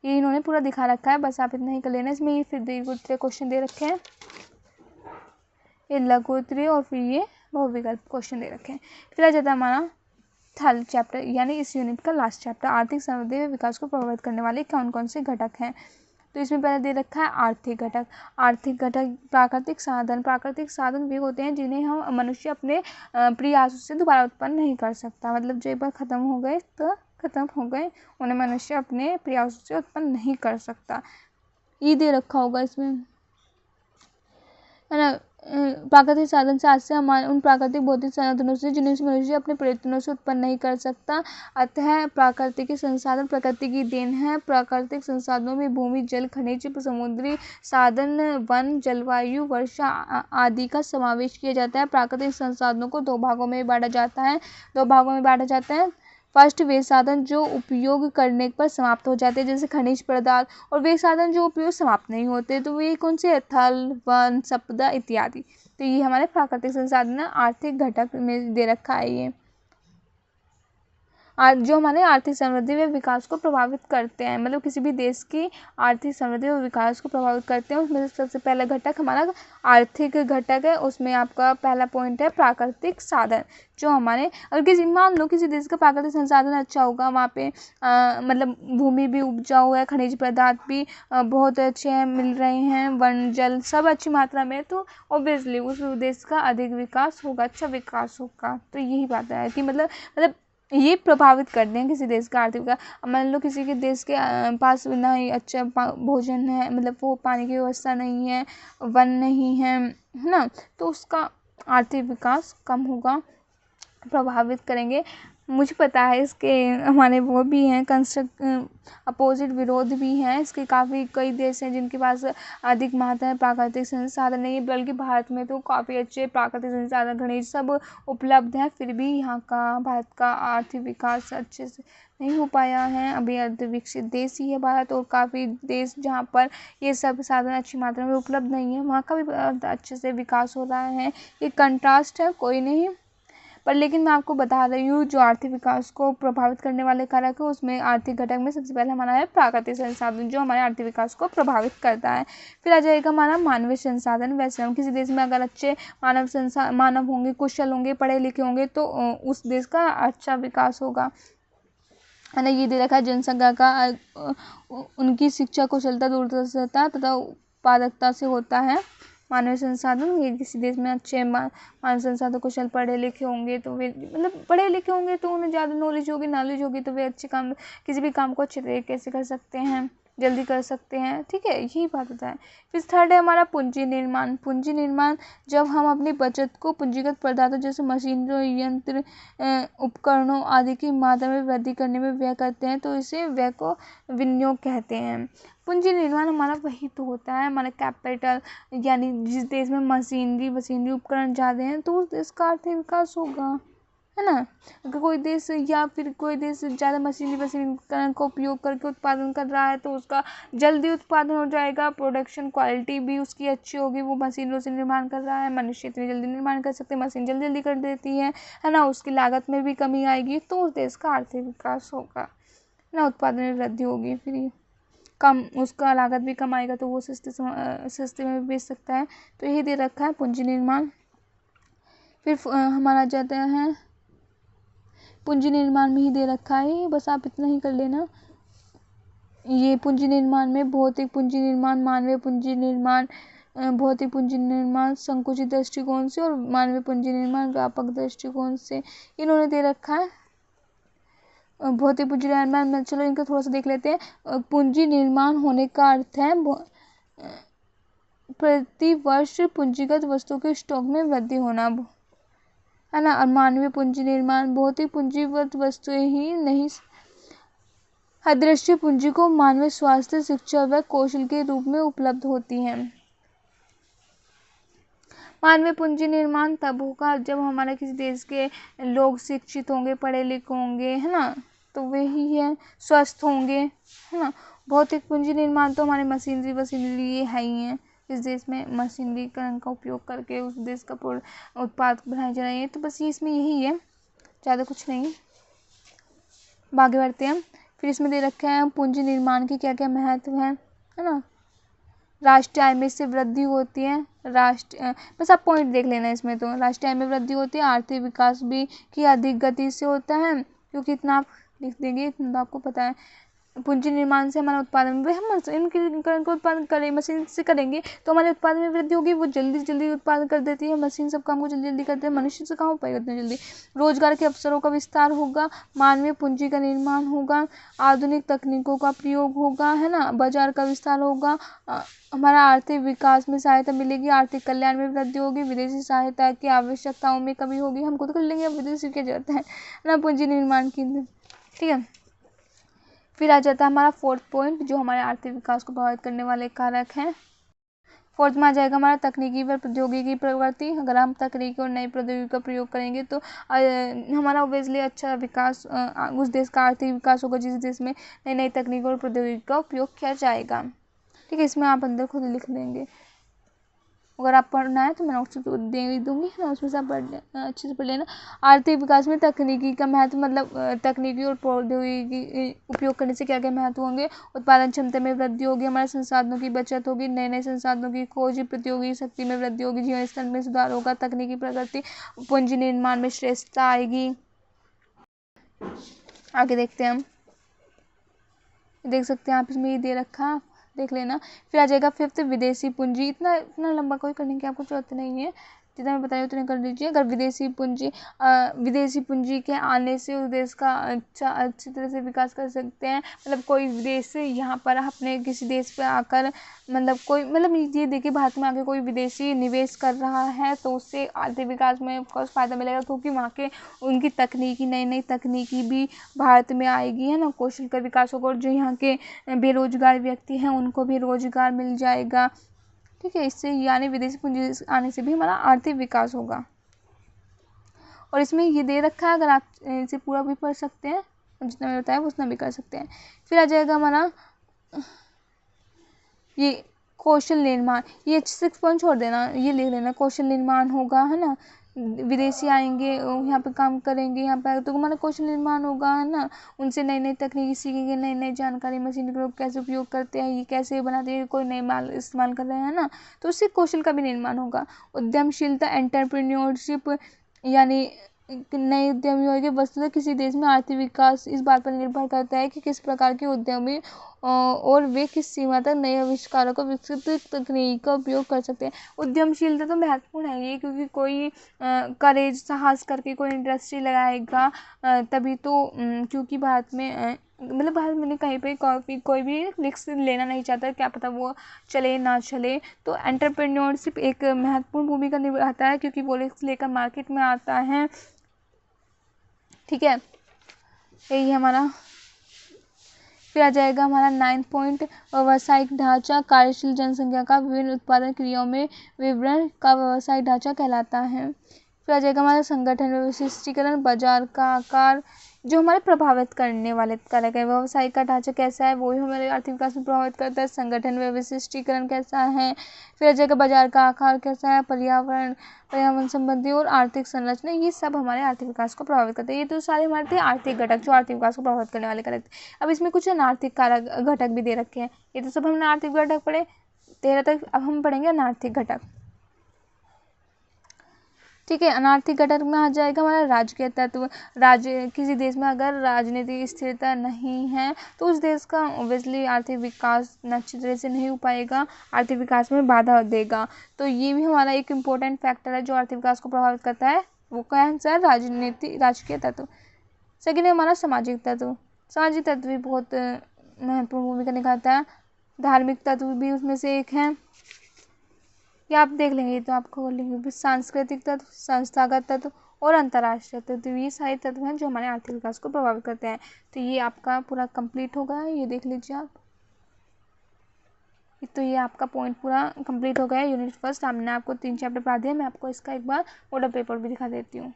ये इन्होंने पूरा दिखा रखा है, बस आप इतना ही कर लेना। इसमें ये फिर दीर्घ उत्तरीय क्वेश्चन दे रखे हैं, ये लघु उत्तरीय और फिर ये बहुविकल्प क्वेश्चन दे रखे हैं। फिर आ जाता है हमारा थर्ड चैप्टर, यानी इस यूनिट का लास्ट चैप्टर, आर्थिक समृद्धि व विकास को प्रभावित करने वाले कौन कौन से घटक हैं। तो इसमें पहले दे रखा है आर्थिक घटक। आर्थिक घटक प्राकृतिक साधन, प्राकृतिक साधन वे होते हैं जिन्हें हम मनुष्य अपने प्रयासों से दोबारा उत्पन्न नहीं कर सकता, मतलब जो एक बार ख़त्म हो गए तो ख़त्म हो गए, उन्हें मनुष्य अपने प्रयासों से उत्पन्न नहीं कर सकता, ये दे रखा होगा इसमें, है ना। प्राकृतिक साधन से आज से हमारे उन प्राकृतिक भौतिक संसाधनों से जिन्हें मनुष्य अपने प्रयत्नों से उत्पन्न नहीं कर सकता, अतः प्राकृतिक संसाधन प्रकृति की देन है। प्राकृतिक संसाधनों में भूमि, जल, खनिज, समुद्री साधन, वन, जलवायु, वर्षा आदि का समावेश किया जाता है। प्राकृतिक संसाधनों को दो भागों में बांटा जाता है। फर्स्ट, वे साधन जो उपयोग करने पर समाप्त हो जाते हैं जैसे खनिज पदार्थ, और वे साधन जो उपयोग समाप्त नहीं होते तो वे कौन से, थल, वन, संपदा इत्यादि। तो ये हमारे प्राकृतिक संसाधन आर्थिक घटक में दे रखा है ये, जो हमारे आर्थिक समृद्धि व विकास को प्रभावित करते हैं, मतलब किसी भी देश की आर्थिक समृद्धि व विकास को प्रभावित करते हैं। उसमें सबसे पहला घटक हमारा आर्थिक घटक है, उसमें आपका पहला पॉइंट है प्राकृतिक साधन, जो हमारे अगर किसी मान लो किसी देश का प्राकृतिक संसाधन अच्छा होगा, वहाँ पे मतलब भूमि भी उपजाऊ है, खनिज पदार्थ भी बहुत अच्छे हैं, मिल रहे हैं, वन जल सब अच्छी मात्रा में, तो ऑब्वियसली उस देश का अधिक विकास होगा, अच्छा विकास होगा। तो यही बात है कि मतलब ये प्रभावित करते हैं किसी देश का आर्थिक विकास। मान लो किसी के देश के पास ना ही अच्छा भोजन है, मतलब वो पानी की व्यवस्था नहीं है, वन नहीं है ना, तो उसका आर्थिक विकास कम होगा, प्रभावित करेंगे। मुझे पता है इसके हमारे वो भी हैं अपोजिट विरोध भी हैं इसके, काफ़ी कई देश हैं जिनके पास अधिक मात्रा में प्राकृतिक संसाधन नहीं है, बल्कि भारत में तो काफ़ी अच्छे प्राकृतिक संसाधन खनिज सब उपलब्ध हैं, फिर भी यहाँ का भारत का आर्थिक विकास अच्छे से नहीं हो पाया है। अभी अर्धविकसित देश ही है भारत, और काफ़ी देश जहाँ पर ये सब साधन अच्छी मात्रा में उपलब्ध नहीं है वहाँ का भी अच्छे से विकास हो रहा है। ये कंट्रास्ट है, कोई नहीं, पर लेकिन मैं आपको बता रही हूँ जो आर्थिक विकास को प्रभावित करने वाले कारक है उसमें आर्थिक घटक में सबसे पहले हमारा है प्राकृतिक संसाधन, जो हमारे आर्थिक विकास को प्रभावित करता है। फिर आ जाएगा हमारा मानवीय संसाधन व श्रम। किसी देश में अगर अच्छे मानव होंगे, कुशल होंगे, पढ़े लिखे होंगे तो उस देश का अच्छा विकास होगा, है ना। ये दे रखा है जनसंख्या का उनकी शिक्षा, कुशलता, दूरदर्शिता तथा उत्पादकता से होता है मानवीय संसाधन। ये किसी देश में अच्छे मानव संसाधन कुशल पढ़े लिखे होंगे तो वे मतलब पढ़े लिखे होंगे तो उन्हें ज़्यादा नॉलेज होगी तो वे अच्छे काम, किसी भी काम को अच्छे तरीके से कर सकते हैं, जल्दी कर सकते हैं। ठीक है, यही बात होता है। फिर थर्ड है हमारा पूंजी निर्माण। पूंजी निर्माण जब हम अपनी बचत को पूंजीगत पदार्थों जैसे मशीनों, यंत्र, उपकरणों आदि की मात्रा में वृद्धि करने में व्यय करते हैं तो इसे व्यय को विनियोग कहते हैं। पूंजी निर्माण हमारा वही तो होता है, हमारा कैपिटल, यानी जिस देश में मशीनरी उपकरण ज़्यादा हैं तो उस देश का आर्थिक विकास होगा, है ना। अगर कोई देश ज़्यादा मशीनरी उपकरण का उपयोग करके उत्पादन कर रहा है तो उसका जल्दी उत्पादन हो जाएगा, प्रोडक्शन क्वालिटी भी उसकी अच्छी होगी। वो मशीनों से निर्माण कर रहा है, मनुष्य इतनी जल्दी निर्माण कर सकते हैं, मशीन जल्दी कर देती है ना। उसकी लागत में भी कमी आएगी तो उस देश का आर्थिक विकास होगा ना, उत्पादन में वृद्धि होगी। फिर कम उसका लागत भी कम आएगा तो वो सस्ते में बेच सकता है। तो यही दे रखा है पूंजी निर्माण। फिर हमारा जाता है पूंजी निर्माण में ही दे रखा है, बस आप इतना ही कर लेना। ये पूंजी निर्माण में भौतिक पूंजी निर्माण, मानवीय पूंजी निर्माण, भौतिक पूंजी निर्माण संकुचित दृष्टिकोण से और मानवीय पूंजी निर्माण व्यापक दृष्टिकोण से इन्होंने दे रखा है। भौतिक पूंजी निर्माण में चलो इनका थोड़ा सा देख लेते हैं। पूंजी निर्माण होने का अर्थ है प्रति वर्ष पूंजीगत वस्तु के स्टॉक में वृद्धि होना, है ना। और मानवीय पूंजी निर्माण भौतिक पूंजीगत वस्तुएं ही नहीं, अदृश्य पूंजी को मानवीय स्वास्थ्य, शिक्षा व कौशल के रूप में उपलब्ध होती है। मानवीय पूंजी निर्माण तब होगा जब हमारे किसी देश के लोग शिक्षित होंगे, पढ़े लिखे होंगे, है ना, तो वही है, स्वस्थ होंगे, है ना। भौतिक पूंजी निर्माण तो हमारे मशीनरी ये है ही है, इस देश में मशीनरीकरण का उपयोग करके उस देश का उत्पाद बनाए जा रहे हैं। तो बस ये इसमें यही है, ज़्यादा कुछ नहीं। आगे बढ़ते हैं। फिर इसमें दे रखे हैं पूंजी निर्माण के क्या क्या महत्व है ना। राष्ट्रीय आय में इससे वृद्धि होती है, बस आप पॉइंट देख लेना इसमें। तो राष्ट्रीय आय में वृद्धि होती है, आर्थिक विकास भी की अधिक गति से होता है, क्योंकि इतना आप लिख देंगे, इतना तो आपको पता है। पूंजी निर्माण से हमारा उत्पादन में हम मशीनीकरण का उत्पादन करें, मशीन से करेंगे तो हमारे उत्पादन में वृद्धि होगी। वो जल्दी उत्पादन कर देती है, मशीन सब काम को जल्दी करते हैं, मनुष्य से कहाँ हो पाएगा इतना जल्दी। रोजगार के अवसरों का विस्तार होगा, मानवीय पूंजी का निर्माण होगा, आधुनिक तकनीकों का प्रयोग होगा, है ना, बाजार का विस्तार होगा, हमारा आर्थिक विकास में सहायता मिलेगी, आर्थिक कल्याण में वृद्धि होगी, विदेशी सहायता की आवश्यकताओं में कमी होगी। हम खुद कर लेंगे, अब विदेशी की जरूरत है ना पूंजी निर्माण की। ठीक है, फिर आ जाता है हमारा फोर्थ पॉइंट, जो हमारे आर्थिक विकास को प्रभावित करने वाले कारक हैं। फोर्थ में आ जाएगा हमारा तकनीकी व प्रौद्योगिकी प्रगति। अगर हम तकनीकी और नई प्रौद्योगिकी का प्रयोग करेंगे तो हमारा ऑब्वियसली अच्छा विकास, उस देश का आर्थिक विकास होगा जिस देश में नई तकनीक और प्रौद्योगिकी का उपयोग किया जाएगा। ठीक है, इसमें आप अंदर खुद लिख लेंगे। अगर आप पढ़ना है तो मैं नोट्स दे दूंगी, है ना, उसमें से आप अच्छे से पढ़ लेना। आर्थिक विकास में तकनीकी का महत्व, मतलब तकनीकी और प्रौद्योगिकी उपयोग करने से क्या क्या महत्व होंगे। उत्पादन क्षमता में वृद्धि होगी, हमारे संसाधनों की बचत होगी, नए संसाधनों की खोज, प्रतियोगी शक्ति में वृद्धि होगी, जीवन स्तर में सुधार होगा, तकनीकी प्रगति, पूंजी निर्माण में श्रेष्ठता आएगी। आगे देखते हैं हम, देख सकते हैं आप, इसमें ये दे रखा, देख लेना। फिर आ जाएगा फिफ्थ, विदेशी पूंजी। इतना लंबा कोई करने की आपको जरूरत नहीं है, जितना मैं बताई उतने कर दीजिए। अगर विदेशी पूंजी के आने से उस देश का अच्छी तरह से विकास कर सकते हैं। मतलब कोई विदेश यहाँ पर अपने किसी देश पे आकर, मतलब ये देखिए भारत में आके कोई विदेशी निवेश कर रहा है तो उससे आर्थिक विकास में ऑफकोर्स फ़ायदा मिलेगा, क्योंकि वहाँ के उनकी तकनीकी नई तकनीकी भी भारत में आएगी, है ना, कौशल का विकास होगा, और जो यहाँ के बेरोजगार व्यक्ति हैं उनको भी रोजगार मिल जाएगा। ठीक है, इससे यानी विदेशी पूंजी आने से भी हमारा आर्थिक विकास होगा। और इसमें ये दे रखा है, अगर आप इसे पूरा भी पढ़ सकते हैं, जितना मैंने बताया उतना भी कर सकते हैं। फिर आ जाएगा हमारा ये कौशल निर्माण। ये 6 पॉइंट छोड़ देना, ये लिख लेना, कौशल निर्माण होगा, है ना, विदेशी आएंगे यहाँ पे काम करेंगे, यहाँ पे तो हमारा कौशल निर्माण होगा, है ना, उनसे नई तकनीकी सीखेंगे, नई जानकारी, मशीन का लोग कैसे उपयोग करते हैं, ये कैसे बनाते हैं, कोई नई माल इस्तेमाल कर रहे हैं ना, तो उससे कौशल का भी निर्माण होगा। उद्यमशीलता, एंटरप्रेन्योरशिप, यानी नए उद्यमी होंगे। वस्तुतः किसी देश में आर्थिक विकास इस बात पर निर्भर करता है कि किस प्रकार के उद्यमी और वे किस सीमा तक नए आविष्कारों को विकसित तकनीक का उपयोग कर सकते हैं। उद्यमशीलता तो महत्वपूर्ण है ये, क्योंकि कोई करेज साहस करके कोई इंडस्ट्री लगाएगा तभी तो, क्योंकि भारत में मतलब भारत में कहीं पे कोई भी रिस्क लेना नहीं चाहता, क्या पता वो चले ना चले। तो एंटरप्रेन्योरशिप एक महत्वपूर्ण भूमिका निभाता है, क्योंकि वो रिस्क लेकर मार्केट में आता है। ठीक है, यही हमारा। फिर आ जाएगा हमारा 9 पॉइंट, व्यावसायिक ढांचा कार्यशील जनसंख्या का विभिन्न उत्पादन क्रियाओं में विवरण का व्यावसायिक ढांचा कहलाता है। फिर आ जाएगा हमारा संगठन में विशिष्टीकरण, बाजार का आकार जो हमारे प्रभावित करने वाले कारक है। व्यवसायिक का ढांचा कैसा है वो ही हमारे आर्थिक विकास में प्रभावित करता है। संगठन में विशिष्टीकरण कैसा है, फिर आ जाएगा बाजार का आकार कैसा है, पर्यावरण संबंधी और आर्थिक संरचना, ये सब हमारे आर्थिक विकास को प्रभावित करते हैं। ये तो सारे हमारे थे आर्थिक घटक जो आर्थिक विकास को प्रभावित करने वाले कारक थे। अब इसमें कुछ अनार्थिक कारक घटक भी दे रखे हैं। ये तो सब हमने आर्थिक घटक पढ़े 13 तक, अब हम पढ़ेंगे अनार्थिक घटक। ठीक है, अनार्थिक घटक में आ जाएगा हमारा राजकीय तत्व। किसी देश में अगर राजनीतिक स्थिरता नहीं है तो उस देश का ऑब्वियसली आर्थिक विकास अच्छी तरह से नहीं हो पाएगा, आर्थिक विकास में बाधा देगा। तो ये भी हमारा एक इम्पोर्टेंट फैक्टर है जो आर्थिक विकास को प्रभावित करता है। वो क्या है सर? राजकीय तत्व। सेकेंड है हमारा सामाजिक तत्व। सामाजिक तत्व भी बहुत महत्वपूर्ण भूमिका निभाता है। धार्मिक तत्व भी उसमें से एक है, ये आप देख लेंगे, तो आपको बोलेंगे। सांस्कृतिक तत्व, संस्थागत तत्व और अंतर्राष्ट्रीय तत्व, ये सारे तत्व हैं जो हमारे आर्थिक विकास को प्रभावित करते हैं। तो ये आपका पूरा कंप्लीट होगा, ये देख लीजिए आप। तो ये आपका पॉइंट पूरा कंप्लीट हो गया है। यूनिट फर्स्ट हमने आपको 3 चैप्टर पढ़ा दिया। मैं आपको इसका एक बार मॉडल पेपर भी दिखा देती हूँ।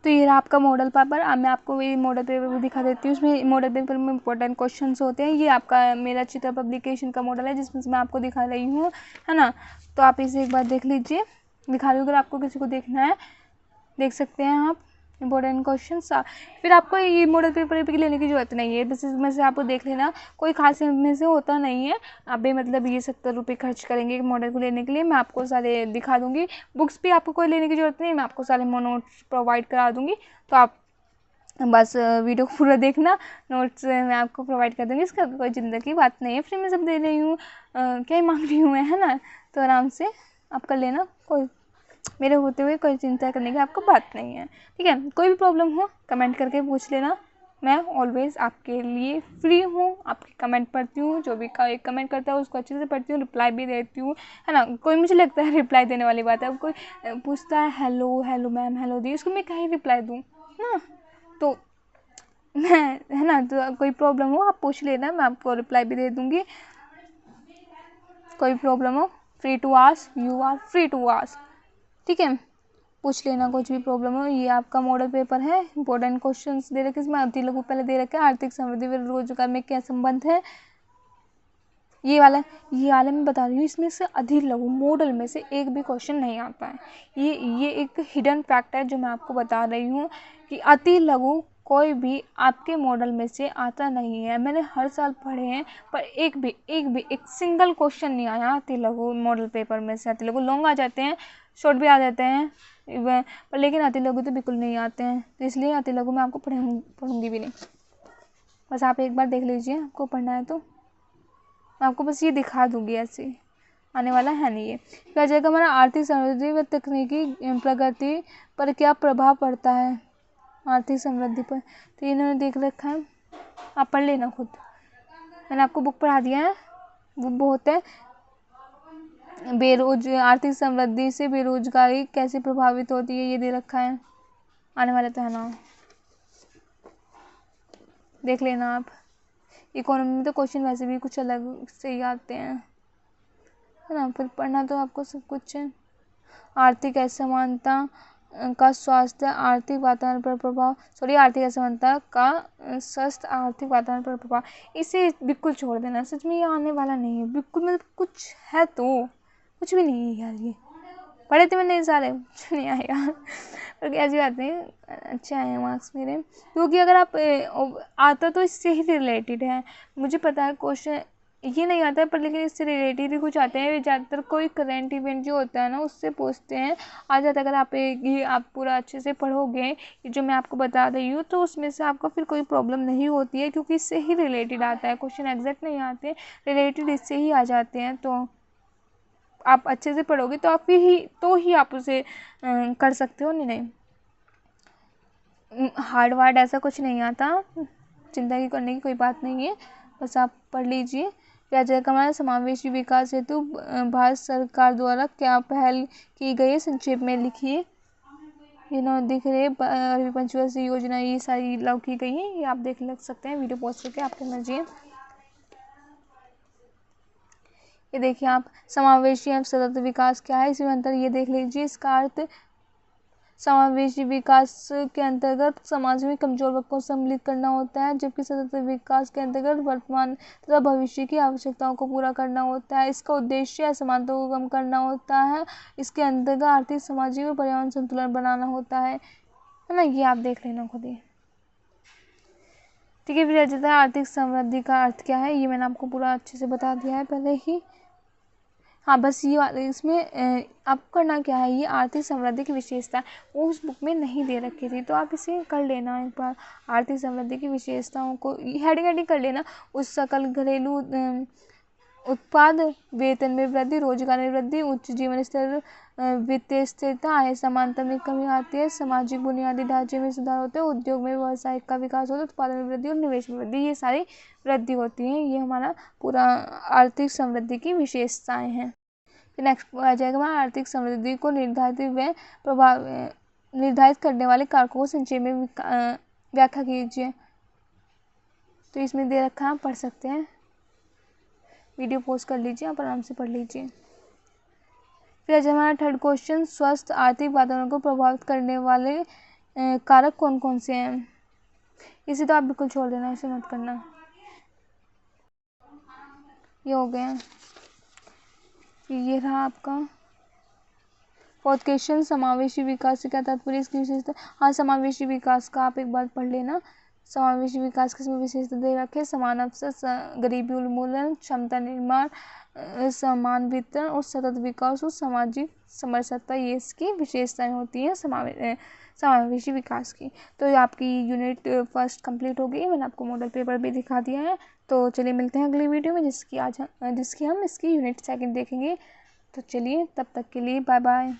तो ये रहा आपका मॉडल पेपर। अब मैं आपको ये मॉडल पेपर भी दिखा देती हूँ। उसमें मॉडल पेपर में इंपॉर्टेंट क्वेश्चंस होते हैं। ये आपका मेरा चित्र पब्लिकेशन का मॉडल है जिसमें मैं आपको दिखा रही हूँ, है ना। तो आप इसे एक बार देख लीजिए, दिखा रही हूँ। अगर आपको किसी को देखना है देख सकते हैं आप इंपॉर्टेंट क्वेश्चन। फिर आपको ये मॉडल पेपर भी लेने की जरूरत नहीं है, बस इसमें से आपको देख लेना, कोई खास में से होता नहीं है। आप भी मतलब ये 70 रुपये खर्च करेंगे एक मॉडल को लेने के लिए। मैं आपको सारे दिखा दूंगी। बुक्स भी आपको कोई लेने की जरूरत नहीं, मैं आपको सारे नोट्स प्रोवाइड करा दूंगी। तो आप बस वीडियो को पूरा देखना, नोट्स मैं आपको प्रोवाइड कर दूँगी। इसका कोई चिंता की बात नहीं है, फ्री में सब दे रही हूँ, क्या ही मांग रही हूँ मैं, है ना। तो आराम से आप कर लेना, कोई मेरे होते हुए कोई चिंता करने की आपको बात नहीं है। ठीक है, कोई भी प्रॉब्लम हो कमेंट करके पूछ लेना, मैं ऑलवेज आपके लिए फ्री हूँ। आपकी कमेंट पढ़ती हूँ, जो भी कमेंट करता है उसको अच्छे से पढ़ती हूँ, रिप्लाई भी देती हूँ, है ना। कोई मुझे लगता है रिप्लाई देने वाली बात है, अब कोई पूछता है हेलो हेलो मैम हेलो दी, उसको मैं कहीं रिप्लाई दूँ ना। तो मैं, है ना, तो कोई प्रॉब्लम हो आप पूछ लेना, मैं आपको रिप्लाई भी दे दूँगी। कोई प्रॉब्लम हो free to ask, you are free to ask. ठीक है, पूछ लेना कुछ भी प्रॉब्लम हो। ये आपका मॉडल पेपर है, इंपॉर्टेंट क्वेश्चंस दे रखे इसमें। अति लघु पहले दे रखे हैं, आर्थिक समृद्धि व रोजगार में क्या संबंध है, ये वाला मैं बता रही हूँ। इसमें से अधिक लघु मॉडल में से एक भी क्वेश्चन नहीं आता है। ये एक हिडन फैक्ट है जो मैं आपको बता रही हूँ कि अति लघु कोई भी आपके मॉडल में से आता नहीं है। मैंने हर साल पढ़े हैं पर एक सिंगल क्वेश्चन नहीं आया अति लघु मॉडल पेपर में से। अति लघु लॉन्ग आ जाते हैं, शॉर्ट भी आ जाते हैं, पर लेकिन अति लघु तो बिल्कुल नहीं आते हैं। तो इसलिए अति लघु मैं आपको पढ़ूंगी भी नहीं। बस आप एक बार देख लीजिए, आपको पढ़ना है तो मैं आपको बस ये दिखा दूंगी, ऐसे आने वाला है नहीं। ये क्या जाएगा हमारा आर्थिक समृद्धि व तकनीकी प्रगति पर क्या प्रभाव पड़ता है, आर्थिक समृद्धि पर। तो इन्होंने देख रखा है, आप पढ़ लेना खुद। मैंने आपको बुक पढ़ा दिया है, वो बहुत है। आर्थिक समृद्धि से बेरोजगारी कैसे प्रभावित होती है, ये दे रखा है, आने वाले तो है ना, देख लेना आप। इकोनॉमी में तो क्वेश्चन वैसे भी कुछ अलग से ही आते हैं, है ना। फिर पढ़ना तो आपको सब कुछ है। आर्थिक असमानता का स्वास्थ्य आर्थिक वातावरण पर प्रभाव, आर्थिक असमानता का स्वस्थ आर्थिक वातावरण पर प्रभाव, इसे बिल्कुल छोड़ देना। सच में ये आने वाला नहीं है बिल्कुल, मतलब कुछ है तो कुछ भी नहीं है यार। ये पढ़े थे मैंने सारे, कुछ नहीं आएगा पर ऐसी बात नहीं, अच्छे आए हैं मार्क्स मेरे, क्योंकि अगर आप आता तो इससे ही रिलेटेड है। मुझे पता है क्वेश्चन ये नहीं आता है, पर लेकिन इससे रिलेटेड ही कुछ आते हैं। ज़्यादातर कोई करंट इवेंट जो होता है ना उससे पूछते हैं, आ जाता है। अगर आप पूरा अच्छे से पढ़ोगे जो मैं आपको बता रही हूँ, तो उसमें से आपको फिर कोई प्रॉब्लम नहीं होती है, क्योंकि इससे ही रिलेटेड आता है। क्वेश्चन एग्जैक्ट नहीं आते, रिलेटेड इससे ही आ जाते हैं। तो आप अच्छे से पढ़ोगे तो ही आप उसे कर सकते हो। नहीं, हार्ड वार्ड ऐसा कुछ नहीं आता, चिंता की करने की कोई बात नहीं है, बस आप पढ़ लीजिए। राज्य का हमारा समावेशी विकास हेतु भारत सरकार द्वारा क्या पहल की गई है, संक्षेप में लिखिए। ये ना दिख रहे पंचवर्षीय योजना ये सारी लागू की गई है, ये आप देख लग सकते हैं। वीडियो पॉज करके आप समझिए। ये देखिए आप, समावेशी एवं सतत विकास क्या है, इसमें अंतर ये देख लीजिए। इसका अर्थ समावेशी विकास के अंतर्गत समाज में कमजोर वर्ग को सम्मिलित करना होता है, जबकि सतत विकास के अंतर्गत वर्तमान तथा भविष्य की आवश्यकताओं को पूरा करना होता है। इसका उद्देश्य असमानता को कम करना होता है। इसके अंतर्गत आर्थिक, सामाजिक और पर्यावरण संतुलन बनाना होता है ना। ये आप देख लेना खुद ही। ठीक है, फिर आर्थिक समृद्धि का अर्थ क्या है, ये मैंने आपको पूरा अच्छे से बता दिया है पहले ही। हाँ, बस ये इसमें आपको करना क्या है, ये आर्थिक समृद्धि की विशेषता वो उस बुक में नहीं दे रखी थी, तो आप इसे कर लेना एक बार। आर्थिक समृद्धि की विशेषताओं को हेडिंग कर लेना। उस सकल घरेलू उत्पाद, वेतन में वृद्धि, रोजगार में वृद्धि, उच्च जीवन स्तर, वित्तीय स्थिरता, आय समानता में कमी आती है, सामाजिक बुनियादी ढांचे में सुधार होते हैं, उद्योग में व्यवसाय का विकास होता है, उत्पादन में वृद्धि और निवेश में वृद्धि, ये सारी वृद्धि होती है। ये हमारा पूरा आर्थिक समृद्धि की विशेषताएं हैं। फिर नेक्स्ट आ जाएगा हमारा आर्थिक समृद्धि को निर्धारित करने वाले कारकों को संक्षेप में व्याख्या कीजिए। तो इसमें दे रखा है, आप पढ़ सकते हैं। वीडियो पॉज कर लीजिए, आप आराम से पढ़ लीजिए। फिर आज हमारा थर्ड क्वेश्चन, स्वस्थ आर्थिक वातावरण को प्रभावित करने वाले कारक कौन कौन से हैं। इसे तो आप बिल्कुल छोड़ देना, इसे मत करना। ये हो गया, ये रहा आपका फोर्थ क्वेश्चन, समावेशी विकास से क्या तात्पर्य, इसकी विशेषता। हाँ, समावेशी विकास का आप एक बार पढ़ लेना। समावेशी विकास किसमें विशेषता दे रखे, समान अवसर, गरीबी उन्मूलन, क्षमता निर्माण, समान वितरण और सतत विकास और सामाजिक समरसता, ये इसकी विशेषताएं होती हैं समावेशी विकास की। तो आपकी यूनिट फर्स्ट कंप्लीट हो गई। मैंने आपको मॉडल पेपर भी दिखा दिया है। तो चलिए मिलते हैं अगली वीडियो में, जिसकी हम इसकी यूनिट सेकंड देखेंगे। तो चलिए, तब तक के लिए बाय बाय।